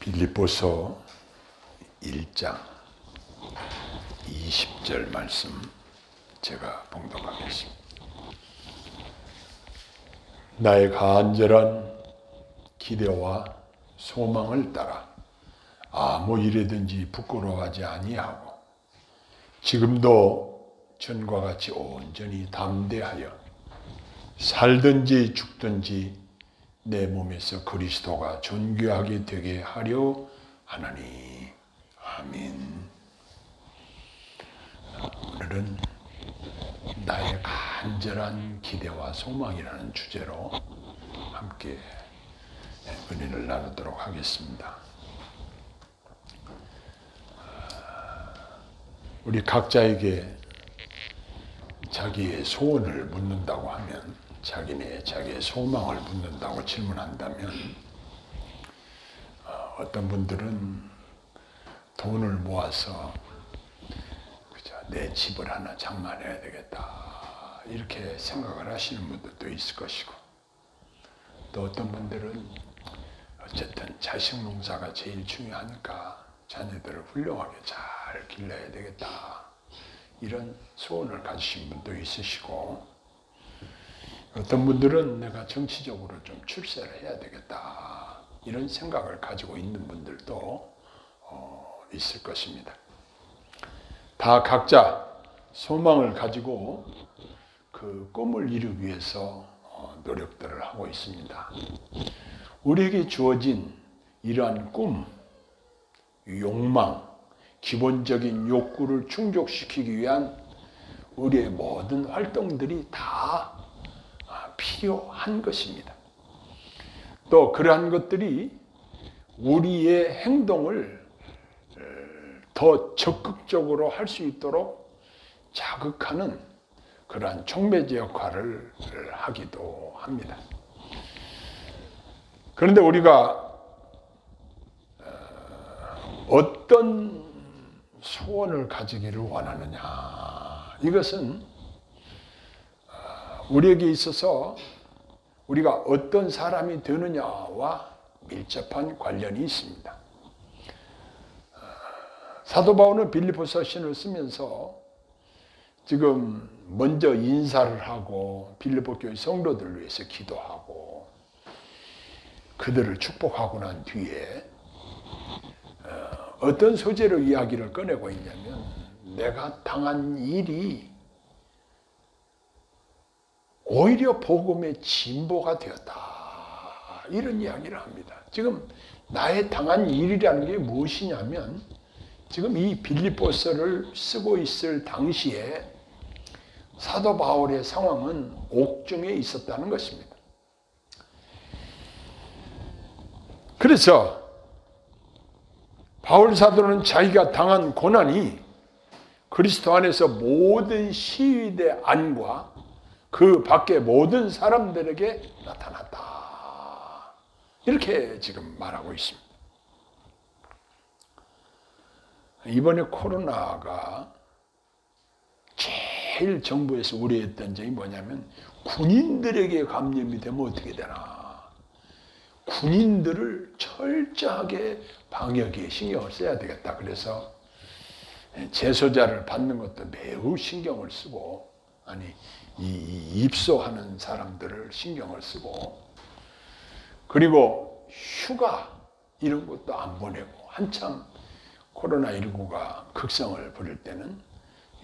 빌립보서 1장 20절 말씀 제가 봉독하겠습니다. 나의 간절한 기대와 소망을 따라 아무 일에든지 부끄러워하지 아니하고 지금도 전과 같이 온전히 담대하여 살든지 죽든지 내 몸에서 그리스도가 존귀하게 되게 하려 하나니. 아멘. 오늘은 나의 간절한 기대와 소망이라는 주제로 함께 은혜를 나누도록 하겠습니다. 우리 각자에게 자기의 소원을 묻는다고 하면, 자기의 소망을 묻는다고 질문한다면, 어떤 분들은 돈을 모아서 내 집을 하나 장만해야 되겠다 이렇게 생각을 하시는 분들도 있을 것이고, 또 어떤 분들은 어쨌든 자식 농사가 제일 중요하니까 자녀들을 훌륭하게 잘 길러야 되겠다 이런 소원을 가지신 분도 있으시고, 어떤 분들은 내가 정치적으로 좀 출세를 해야 되겠다 이런 생각을 가지고 있는 분들도 있을 것입니다. 다 각자 소망을 가지고 그 꿈을 이루기 위해서 노력들을 하고 있습니다. 우리에게 주어진 이러한 꿈, 욕망, 기본적인 욕구를 충족시키기 위한 우리의 모든 활동들이 다 필요한 것입니다. 또 그러한 것들이 우리의 행동을 더 적극적으로 할 수 있도록 자극하는 그러한 촉매제 역할을 하기도 합니다. 그런데 우리가 어떤 소원을 가지기를 원하느냐, 이것은 우리에게 있어서 우리가 어떤 사람이 되느냐와 밀접한 관련이 있습니다. 사도 바울은 빌립보서 신을 쓰면서 지금 먼저 인사를 하고 빌립보 교회 성도들을 위해서 기도하고 그들을 축복하고 난 뒤에 어떤 소재로 이야기를 꺼내고 있냐면, 내가 당한 일이 오히려 복음의 진보가 되었다 이런 이야기를 합니다. 지금 나의 당한 일이라는 게 무엇이냐면, 지금 이 빌립보서를 쓰고 있을 당시에 사도 바울의 상황은 옥중에 있었다는 것입니다. 그래서 바울 사도는 자기가 당한 고난이 그리스도 안에서 모든 시위대 안과 그 밖의 모든 사람들에게 나타났다 이렇게 지금 말하고 있습니다. 이번에 코로나가 제일 정부에서 우려했던 점이 뭐냐면, 군인들에게 감염이 되면 어떻게 되나, 군인들을 철저하게 방역에 신경을 써야 되겠다. 그래서 재소자를 받는 것도 매우 신경을 쓰고, 이 입소하는 사람들을 신경을 쓰고, 그리고 휴가 이런 것도 안 보내고, 한참 코로나19가 극성을 부릴 때는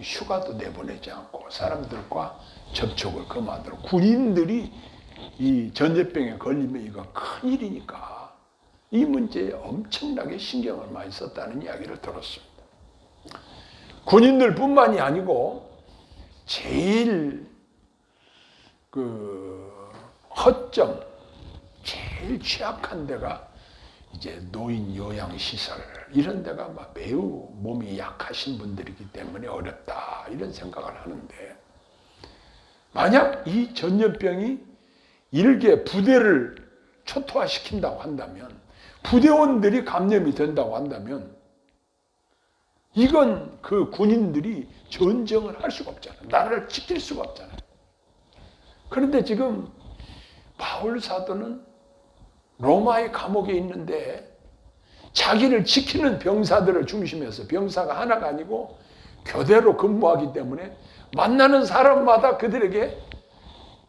휴가도 내보내지 않고 사람들과 접촉을 금하도록, 군인들이 이 전염병에 걸리면 이거 큰일이니까 이 문제에 엄청나게 신경을 많이 썼다는 이야기를 들었습니다. 군인들 뿐만이 아니고 제일 허점, 제일 취약한 데가 이제 노인 요양시설 이런 데가 매우 몸이 약하신 분들이기 때문에 어렵다 이런 생각을 하는데, 만약 이 전염병이 일개 부대를 초토화시킨다고 한다면, 부대원들이 감염이 된다고 한다면, 이건 그 군인들이 전쟁을 할 수가 없잖아요. 나라를 지킬 수가 없잖아요. 그런데 지금 바울 사도는 로마의 감옥에 있는데 자기를 지키는 병사들을 중심해서 병사가 하나가 아니고 교대로 근무하기 때문에 만나는 사람마다 그들에게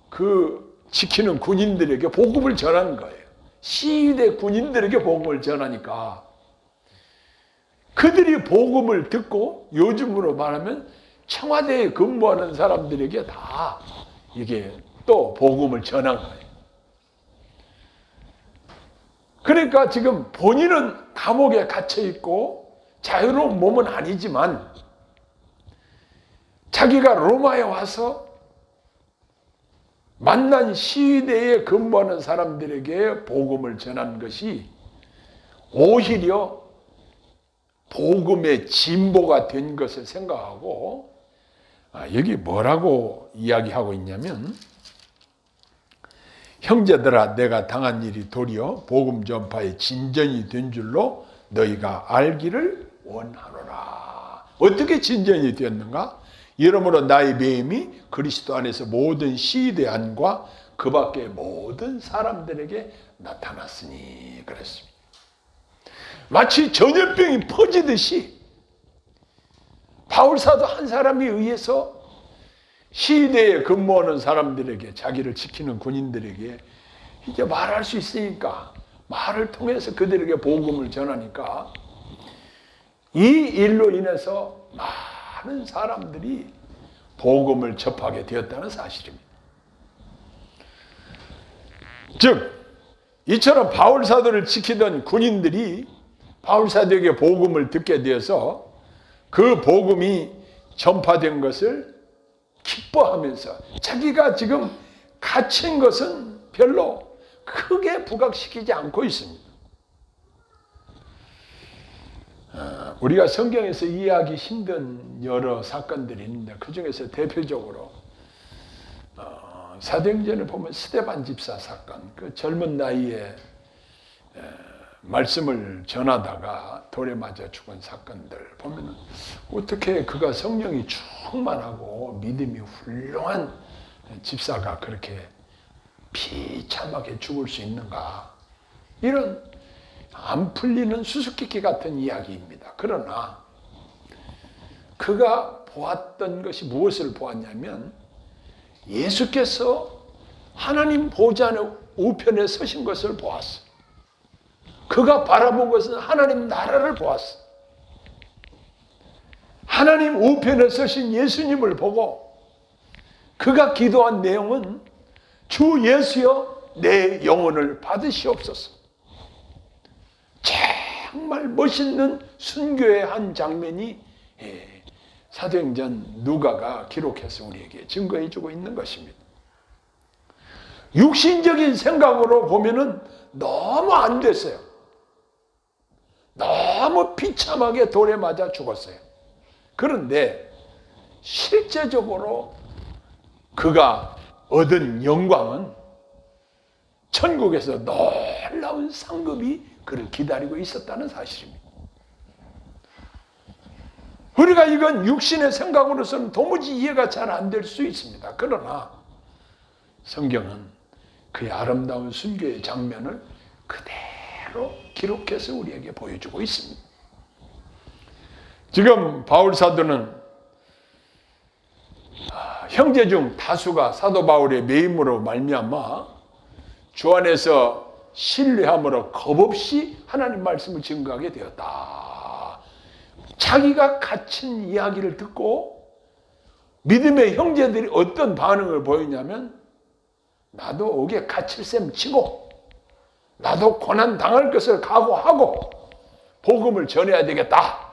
그 지키는 군인들에게 복음을 전하는 거예요. 시위대 군인들에게 복음을 전하니까 그들이 복음을 듣고 요즘으로 말하면 청와대에 근무하는 사람들에게 다 이게 또 복음을 전한 거예요. 그러니까 지금 본인은 감옥에 갇혀 있고 자유로운 몸은 아니지만 자기가 로마에 와서 만난 시위대에 근무하는 사람들에게 복음을 전한 것이 오히려 복음의 진보가 된 것을 생각하고 여기 뭐라고 이야기하고 있냐면 형제들아 내가 당한 일이 도리어 복음 전파의 진전이 된 줄로 너희가 알기를 원하노라. 어떻게 진전이 되었는가? 이러므로 나의 매임이 그리스도 안에서 모든 시대 안과 그 밖의 모든 사람들에게 나타났으니 그랬습니다. 마치 전염병이 퍼지듯이 바울사도 한 사람에 의해서 시대에 근무하는 사람들에게 자기를 지키는 군인들에게 이제 말할 수 있으니까 말을 통해서 그들에게 복음을 전하니까 이 일로 인해서 많은 사람들이 복음을 접하게 되었다는 사실입니다. 즉 이처럼 바울사도를 지키던 군인들이 바울사도에게 복음을 듣게 되어서 그 복음이 전파된 것을 기뻐하면서 자기가 지금 갇힌 것은 별로 크게 부각시키지 않고 있습니다. 우리가 성경에서 이해하기 힘든 여러 사건들이 있는데 그 중에서 대표적으로 사도행전을 보면 스데반 집사 사건, 그 젊은 나이에 말씀을 전하다가 돌에 맞아 죽은 사건들 보면 어떻게 그가 성령이 충만하고 믿음이 훌륭한 집사가 그렇게 비참하게 죽을 수 있는가, 이런 안 풀리는 수수께끼 같은 이야기입니다. 그러나 그가 보았던 것이 무엇을 보았냐면 예수께서 하나님 보좌의 우편에 서신 것을 보았어. 그가 바라본 것은 하나님 나라를 보았어. 하나님 우편에 서신 예수님을 보고 그가 기도한 내용은 주 예수여 내 영혼을 받으시옵소서. 정말 멋있는 순교의 한 장면이 사도행전 누가가 기록해서 우리에게 증거해주고 있는 것입니다. 육신적인 생각으로 보면은 너무 안 됐어요. 너무 비참하게 돌에 맞아 죽었어요. 그런데 실제적으로 그가 얻은 영광은 천국에서 놀라운 상급이 그를 기다리고 있었다는 사실입니다. 우리가 이건 육신의 생각으로서는 도무지 이해가 잘 안 될 수 있습니다. 그러나 성경은 그의 아름다운 순교의 장면을 그대로 기록해서 우리에게 보여주고 있습니다. 지금 바울 사도는 형제 중 다수가 사도 바울의 매임으로 말미암아 주 안에서 신뢰함으로 겁없이 하나님 말씀을 증거하게 되었다. 자기가 갇힌 이야기를 듣고 믿음의 형제들이 어떤 반응을 보였냐면 나도 여기에 갇힐 셈 치고 나도 고난 당할 것을 각오하고 복음을 전해야 되겠다.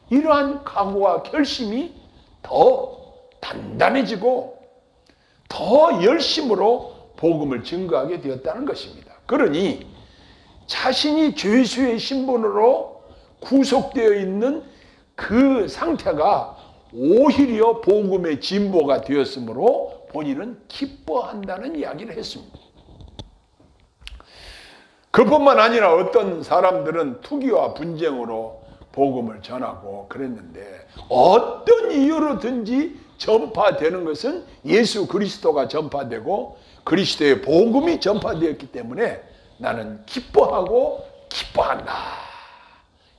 이러한 각오와 결심이 더 단단해지고 더 열심으로 복음을 증거하게 되었다는 것입니다. 그러니 자신이 죄수의 신분으로 구속되어 있는 그 상태가 오히려 복음의 진보가 되었으므로 본인은 기뻐한다는 이야기를 했습니다. 그뿐만 아니라 어떤 사람들은 투기와 분쟁으로 복음을 전하고 그랬는데 어떤 이유로든지 전파되는 것은 예수 그리스도가 전파되고 그리스도의 복음이 전파되었기 때문에 나는 기뻐하고 기뻐한다.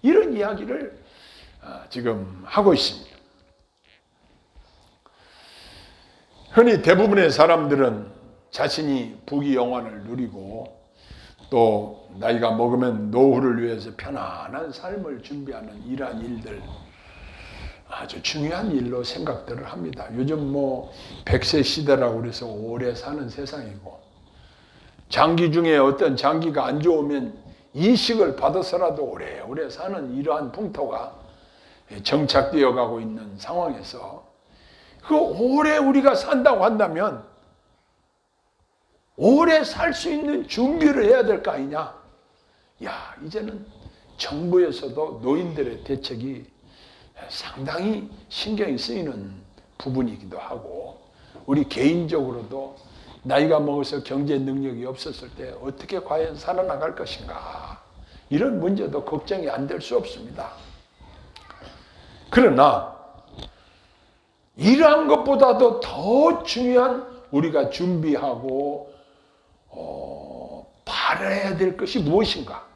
이런 이야기를 지금 하고 있습니다. 흔히 대부분의 사람들은 자신이 부귀영화를 누리고 또 나이가 먹으면 노후를 위해서 편안한 삶을 준비하는 이러한 일들, 아주 중요한 일로 생각들을 합니다. 요즘 100세 시대라고 그래서 오래 사는 세상이고, 장기 중에 어떤 장기가 안 좋으면 이식을 받아서라도 오래오래 사는 이러한 풍토가 정착되어 가고 있는 상황에서, 그 오래 우리가 산다고 한다면 오래 살 수 있는 준비를 해야 될 거 아니냐. 야, 이제는 정부에서도 노인들의 대책이 상당히 신경이 쓰이는 부분이기도 하고, 우리 개인적으로도 나이가 먹어서 경제 능력이 없었을 때 어떻게 과연 살아나갈 것인가, 이런 문제도 걱정이 안 될 수 없습니다. 그러나 이러한 것보다도 더 중요한 우리가 준비하고 바라야 될 것이 무엇인가?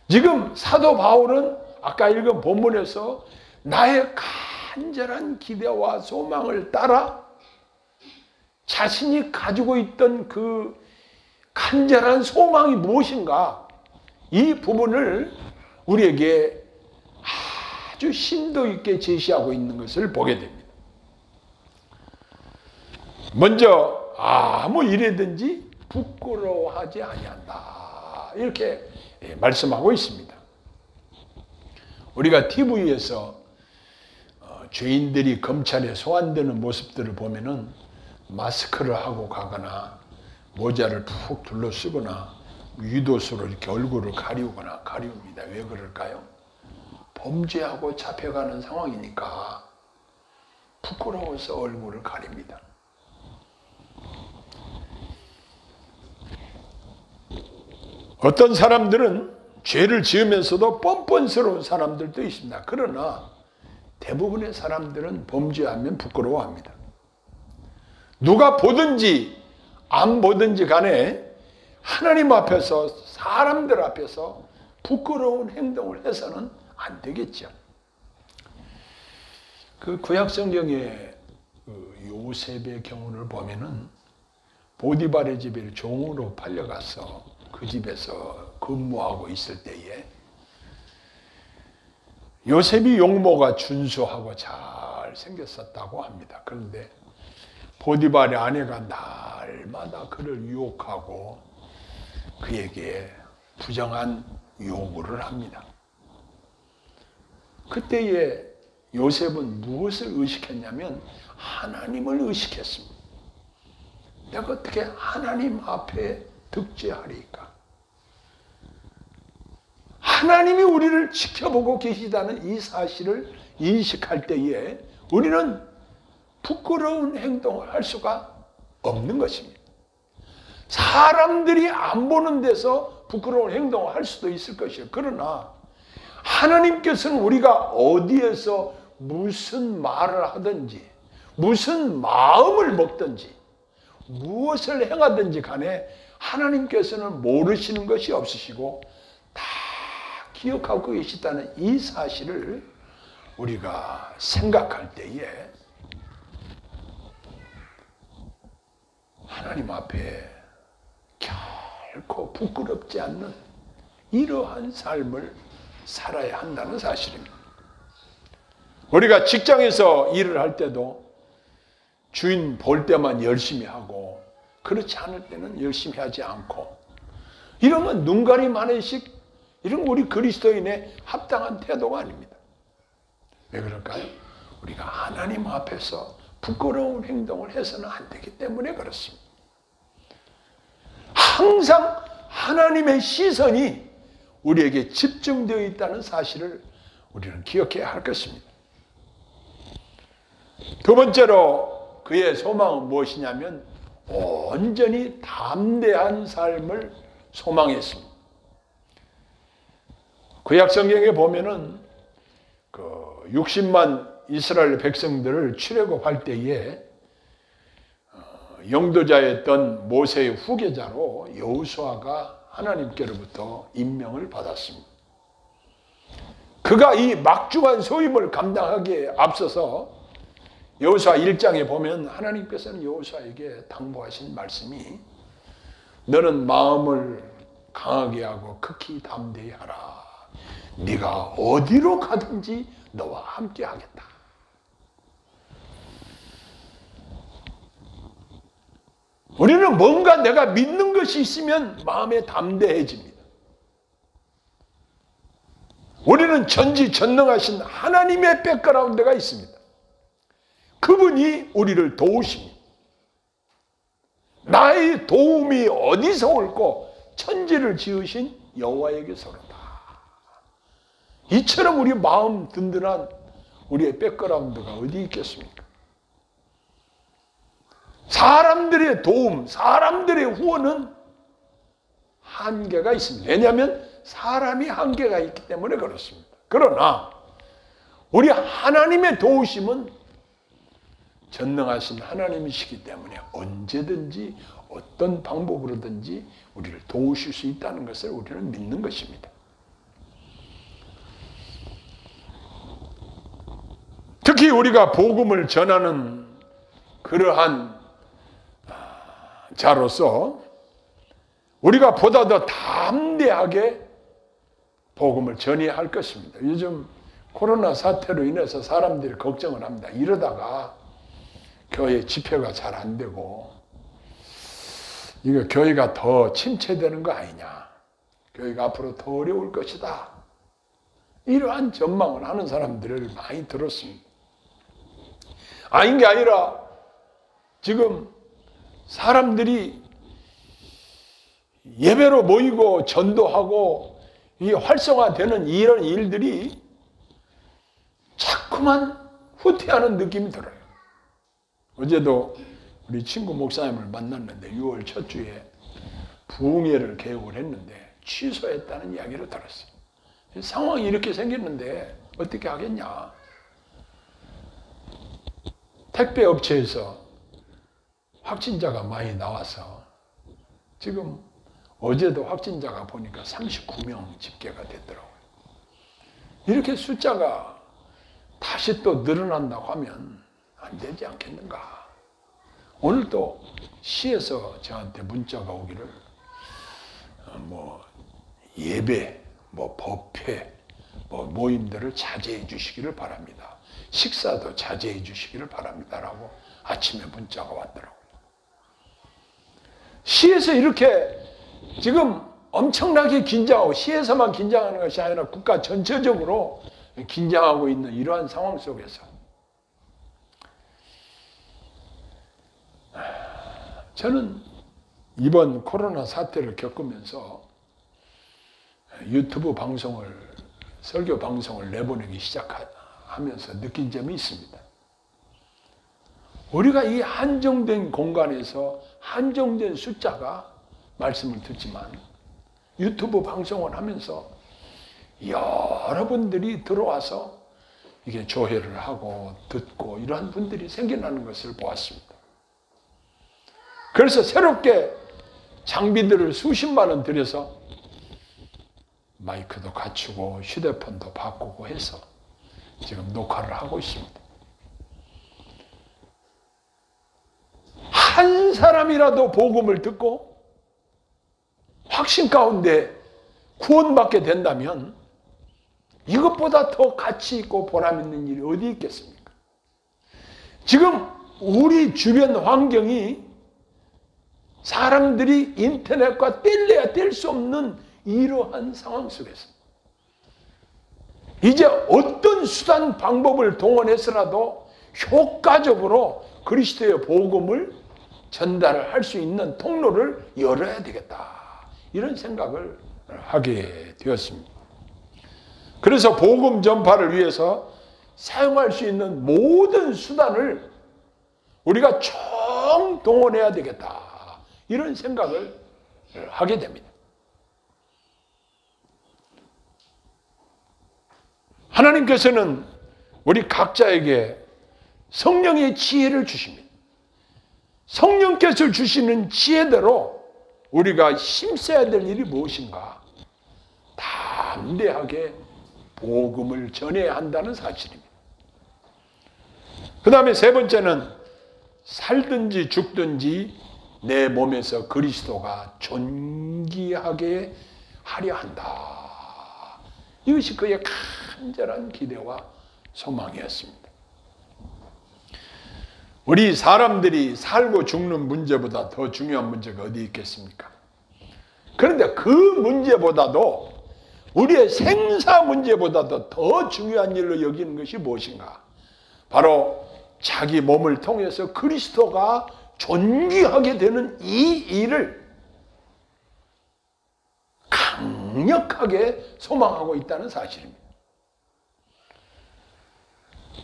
지금 사도 바울은 아까 읽은 본문에서 나의 간절한 기대와 소망을 따라 자신이 가지고 있던 그 간절한 소망이 무엇인가, 이 부분을 우리에게 아주 심도 있게 제시하고 있는 것을 보게 됩니다. 먼저 아무 일에든지 부끄러워하지 아니한다, 이렇게 말씀하고 있습니다. 우리가 TV에서 죄인들이 검찰에 소환되는 모습들을 보면은 마스크를 하고 가거나 모자를 푹 둘러 쓰거나 위도수로 이렇게 얼굴을 가리웁니다. 왜 그럴까요? 범죄하고 잡혀가는 상황이니까 부끄러워서 얼굴을 가립니다. 어떤 사람들은 죄를 지으면서도 뻔뻔스러운 사람들도 있습니다. 그러나 대부분의 사람들은 범죄하면 부끄러워합니다. 누가 보든지 안 보든지 간에 하나님 앞에서, 사람들 앞에서 부끄러운 행동을 해서는 안 되겠죠. 그 구약성경의 요셉의 경우를 보면은 보디발의 집에 종으로 팔려가서 그 집에서 근무하고 있을 때에 요셉이 용모가 준수하고 잘 생겼었다고 합니다. 그런데 보디발의 아내가 날마다 그를 유혹하고 그에게 부정한 요구를 합니다. 그때에 요셉은 무엇을 의식했냐면 하나님을 의식했습니다. 내가 어떻게 하나님 앞에 득죄하리까? 하나님이 우리를 지켜보고 계시다는 이 사실을 인식할 때에 우리는 부끄러운 행동을 할 수가 없는 것입니다. 사람들이 안 보는 데서 부끄러운 행동을 할 수도 있을 것이에요. 그러나 하나님께서는 우리가 어디에서 무슨 말을 하든지, 무슨 마음을 먹든지, 무엇을 행하든지 간에 하나님께서는 모르시는 것이 없으시고 다 기억하고 계시다는 이 사실을 우리가 생각할 때에 하나님 앞에 결코 부끄럽지 않는 이러한 삶을 살아야 한다는 사실입니다. 우리가 직장에서 일을 할 때도 주인 볼 때만 열심히 하고 그렇지 않을 때는 열심히 하지 않고, 이런 건 눈가림하는식, 이런 건 우리 그리스도인의 합당한 태도가 아닙니다. 왜 그럴까요? 우리가 하나님 앞에서 부끄러운 행동을 해서는 안 되기 때문에 그렇습니다. 항상 하나님의 시선이 우리에게 집중되어 있다는 사실을 우리는 기억해야 할 것입니다. 두 번째로 그의 소망은 무엇이냐면 온전히 담대한 삶을 소망했습니다. 구약성경에 보면은 60만 이스라엘 백성들을 출애굽할 때에 영도자였던 모세의 후계자로 여호수아가 하나님께로부터 임명을 받았습니다. 그가 이 막중한 소임을 감당하기에 앞서서 여호수아 1장에 보면 하나님께서는 여호수아에게 당부하신 말씀이 너는 마음을 강하게 하고 극히 담대히 하라. 네가 어디로 가든지 너와 함께 하겠다. 우리는 뭔가 내가 믿는 것이 있으면 마음에 담대해집니다. 우리는 전지전능하신 하나님의 백그라운드가 있습니다. 그분이 우리를 도우십니다. 나의 도움이 어디서 올꼬 천지를 지으신 여호와에게서로다. 이처럼 우리 마음 든든한 우리의 백그라운드가 어디 있겠습니까? 사람들의 도움, 사람들의 후원은 한계가 있습니다. 왜냐하면 사람이 한계가 있기 때문에 그렇습니다. 그러나 우리 하나님의 도우심은 전능하신 하나님이시기 때문에 언제든지 어떤 방법으로든지 우리를 도우실 수 있다는 것을 우리는 믿는 것입니다. 특히 우리가 복음을 전하는 그러한 자로서 우리가 보다 더 담대하게 복음을 전해야 할 것입니다. 요즘 코로나 사태로 인해서 사람들이 걱정을 합니다. 이러다가 교회 집회가 잘 안 되고 이거 교회가 더 침체되는 거 아니냐. 교회가 앞으로 더 어려울 것이다. 이러한 전망을 하는 사람들을 많이 들었습니다. 아닌 게 아니라 지금 사람들이 예배로 모이고 전도하고 이게 활성화되는 이런 일들이 자꾸만 후퇴하는 느낌이 들어요. 어제도 우리 친구 목사님을 만났는데 6월 첫 주에 부흥회를 계획을 했는데 취소했다는 이야기를 들었어요. 상황이 이렇게 생겼는데 어떻게 하겠냐. 택배 업체에서 확진자가 많이 나와서 지금 어제도 확진자가 보니까 39명 집계가 됐더라고요. 이렇게 숫자가 다시 또 늘어난다고 하면 안 되지 않겠는가. 오늘 또 시에서 저한테 문자가 오기를 예배, 법회, 모임들을 자제해 주시기를 바랍니다. 식사도 자제해 주시기를 바랍니다라고 아침에 문자가 왔더라고요. 시에서 이렇게 지금 엄청나게 긴장하고 시에서만 긴장하는 것이 아니라 국가 전체적으로 긴장하고 있는 이러한 상황 속에서 저는 이번 코로나 사태를 겪으면서 유튜브 방송을, 설교 방송을 내보내기 시작하면서 느낀 점이 있습니다. 우리가 이 한정된 공간에서 한정된 숫자가 말씀을 듣지만 유튜브 방송을 하면서 여러분들이 들어와서 이게 조회를 하고 듣고 이러한 분들이 생겨나는 것을 보았습니다. 그래서 새롭게 장비들을 수십만 원 들여서 마이크도 갖추고 휴대폰도 바꾸고 해서 지금 녹화를 하고 있습니다. 한 사람이라도 복음을 듣고 확신 가운데 구원받게 된다면 이것보다 더 가치 있고 보람 있는 일이 어디 있겠습니까? 지금 우리 주변 환경이 사람들이 인터넷과 뗄래야 뗄 수 없는 이러한 상황 속에서 이제 어떤 수단 방법을 동원해서라도 효과적으로 그리스도의 복음을 전달을 할 수 있는 통로를 열어야 되겠다. 이런 생각을 하게 되었습니다. 그래서 복음 전파를 위해서 사용할 수 있는 모든 수단을 우리가 총동원해야 되겠다. 이런 생각을 하게 됩니다. 하나님께서는 우리 각자에게 성령의 지혜를 주십니다. 성령께서 주시는 지혜대로 우리가 힘써야 될 일이 무엇인가? 담대하게 복음을 전해야 한다는 사실입니다. 그 다음에 세 번째는 살든지 죽든지 내 몸에서 그리스도가 존귀하게 하려 한다. 이것이 그의 간절한 기대와 소망이었습니다. 우리 사람들이 살고 죽는 문제보다 더 중요한 문제가 어디 있겠습니까? 그런데 그 문제보다도 우리의 생사 문제보다도 더 중요한 일로 여기는 것이 무엇인가? 바로 자기 몸을 통해서 그리스도가 존귀하게 되는 이 일을 강력하게 소망하고 있다는 사실입니다.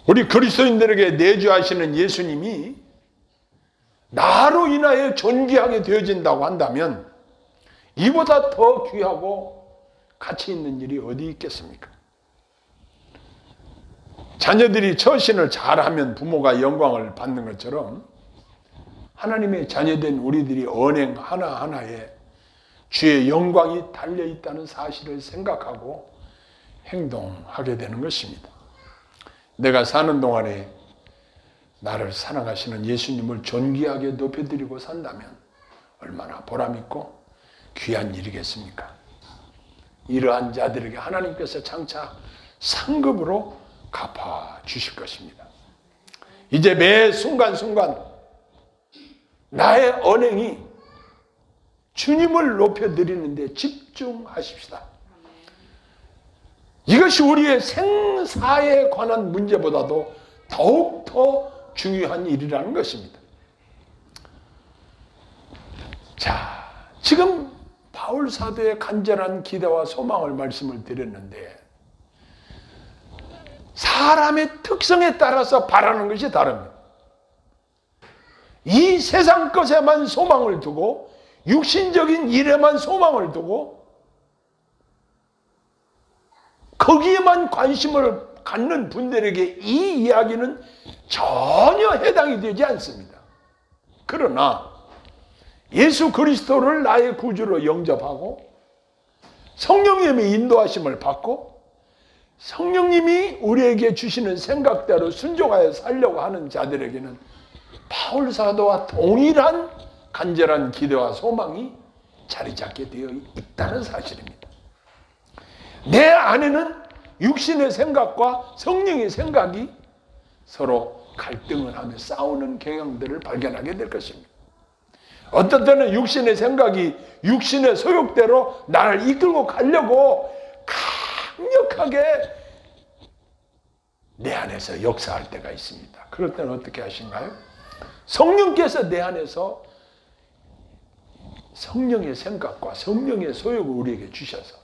우리 그리스도인들에게 내주하시는 예수님이 나로 인하여 존귀하게 되어진다고 한다면 이보다 더 귀하고 가치 있는 일이 어디 있겠습니까? 자녀들이 처신을 잘하면 부모가 영광을 받는 것처럼 하나님의 자녀된 우리들이 언행 하나하나에 주의 영광이 달려있다는 사실을 생각하고 행동하게 되는 것입니다. 내가 사는 동안에 나를 사랑하시는 예수님을 존귀하게 높여드리고 산다면 얼마나 보람있고 귀한 일이겠습니까? 이러한 자들에게 하나님께서 장차 상급으로 갚아주실 것입니다. 이제 매 순간순간 나의 언행이 주님을 높여드리는 데 집중하십시다. 이것이 우리의 생사에 관한 문제보다도 더욱더 중요한 일이라는 것입니다. 자, 지금 바울 사도의 간절한 기대와 소망을 말씀을 드렸는데 사람의 특성에 따라서 바라는 것이 다릅니다. 이 세상 것에만 소망을 두고 육신적인 일에만 소망을 두고 거기에만 관심을 갖는 분들에게 이 이야기는 전혀 해당이 되지 않습니다. 그러나 예수 그리스도를 나의 구주로 영접하고 성령님의 인도하심을 받고 성령님이 우리에게 주시는 생각대로 순종하여 살려고 하는 자들에게는 바울 사도와 동일한 간절한 기대와 소망이 자리 잡게 되어 있다는 사실입니다. 내 안에는 육신의 생각과 성령의 생각이 서로 갈등을 하며 싸우는 경향들을 발견하게 될 것입니다. 어떤 때는 육신의 생각이 육신의 소욕대로 나를 이끌고 가려고 강력하게 내 안에서 역사할 때가 있습니다. 그럴 때는 어떻게 하신가요? 성령께서 내 안에서 성령의 생각과 성령의 소욕을 우리에게 주셔서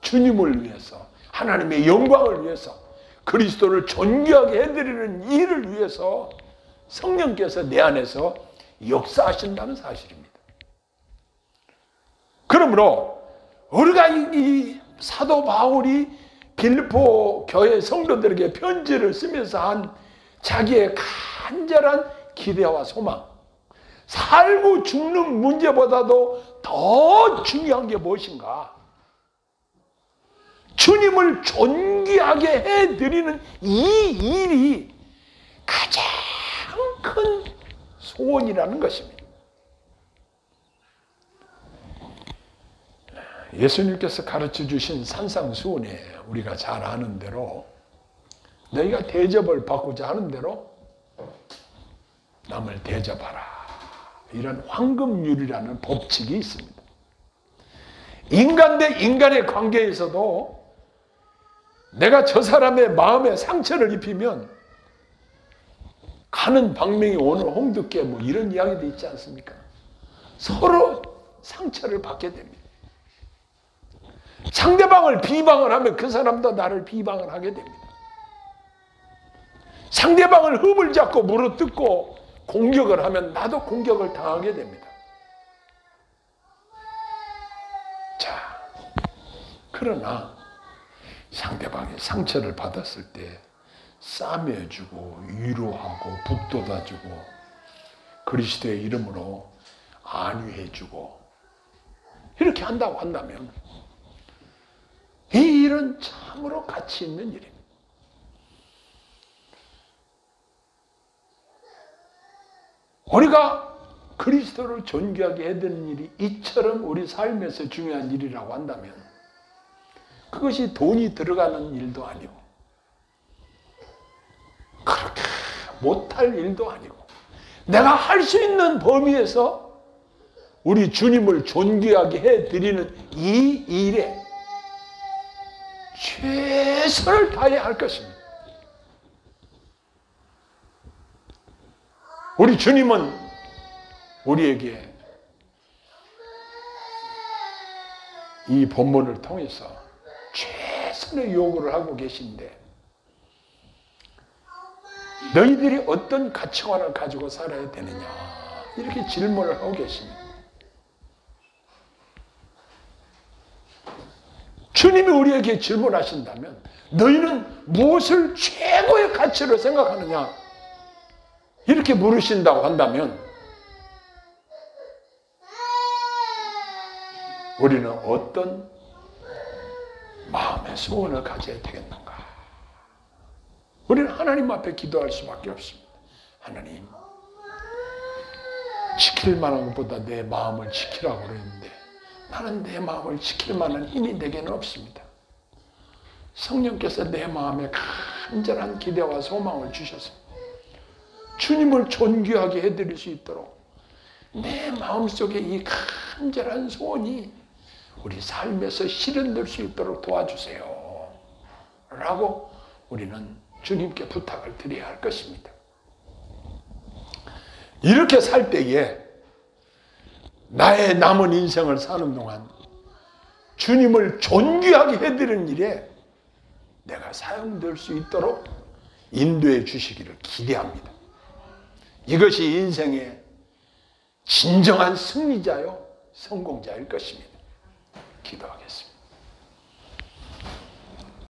주님을 위해서 하나님의 영광을 위해서 그리스도를 존귀하게 해드리는 일을 위해서 성령께서 내 안에서 역사하신다는 사실입니다. 그러므로 우리가 이 사도 바울이 빌립보 교회 성도들에게 편지를 쓰면서 한 자기의 간절한 기대와 소망, 살고 죽는 문제보다도 더 중요한 게 무엇인가? 주님을 존귀하게 해드리는 이 일이 가장 큰 소원이라는 것입니다. 예수님께서 가르쳐 주신 산상수훈에 우리가 잘 아는 대로 너희가 대접을 받고자 하는 대로 남을 대접하라. 이런 황금률이라는 법칙이 있습니다. 인간 대 인간의 관계에서도 내가 저 사람의 마음에 상처를 입히면 가는 방맹이 오는 홍두깨 뭐 이런 이야기도 있지 않습니까? 서로 상처를 받게 됩니다. 상대방을 비방을 하면 그 사람도 나를 비방을 하게 됩니다. 상대방을 흠을 잡고 물어뜯고 공격을 하면 나도 공격을 당하게 됩니다. 자, 그러나 상대방이 상처를 받았을 때 싸매주고 위로하고 북돋아주고 그리스도의 이름으로 안위해주고 이렇게 한다고 한다면 이 일은 참 참으로 가치 있는 일입니다. 우리가 그리스도를 존귀하게 해드리는 일이 이처럼 우리 삶에서 중요한 일이라고 한다면 그것이 돈이 들어가는 일도 아니고 그렇게 못할 일도 아니고 내가 할 수 있는 범위에서 우리 주님을 존귀하게 해드리는 이 일에 최선을 다해야 할 것입니다. 우리 주님은 우리에게 이 본문을 통해서 최선의 요구를 하고 계신데 너희들이 어떤 가치관을 가지고 살아야 되느냐 이렇게 질문을 하고 계십니다. 주님이 우리에게 질문하신다면 너희는 무엇을 최고의 가치로 생각하느냐 이렇게 물으신다고 한다면 우리는 어떤 마음의 소원을 가져야 되겠는가? 우리는 하나님 앞에 기도할 수밖에 없습니다. 하나님, 지킬 만한 것보다 내 마음을 지키라고 그러는데 나는 내 마음을 지킬 만한 힘이 내게는 없습니다. 성령께서 내 마음에 간절한 기대와 소망을 주셔서 주님을 존귀하게 해드릴 수 있도록 내 마음속에 이 간절한 소원이 우리 삶에서 실현될 수 있도록 도와주세요 라고 우리는 주님께 부탁을 드려야 할 것입니다. 이렇게 살 때에 나의 남은 인생을 사는 동안 주님을 존귀하게 해드리는 일에 내가 사용될 수 있도록 인도해 주시기를 기대합니다. 이것이 인생의 진정한 승리자요 성공자일 것입니다. 기도하겠습니다.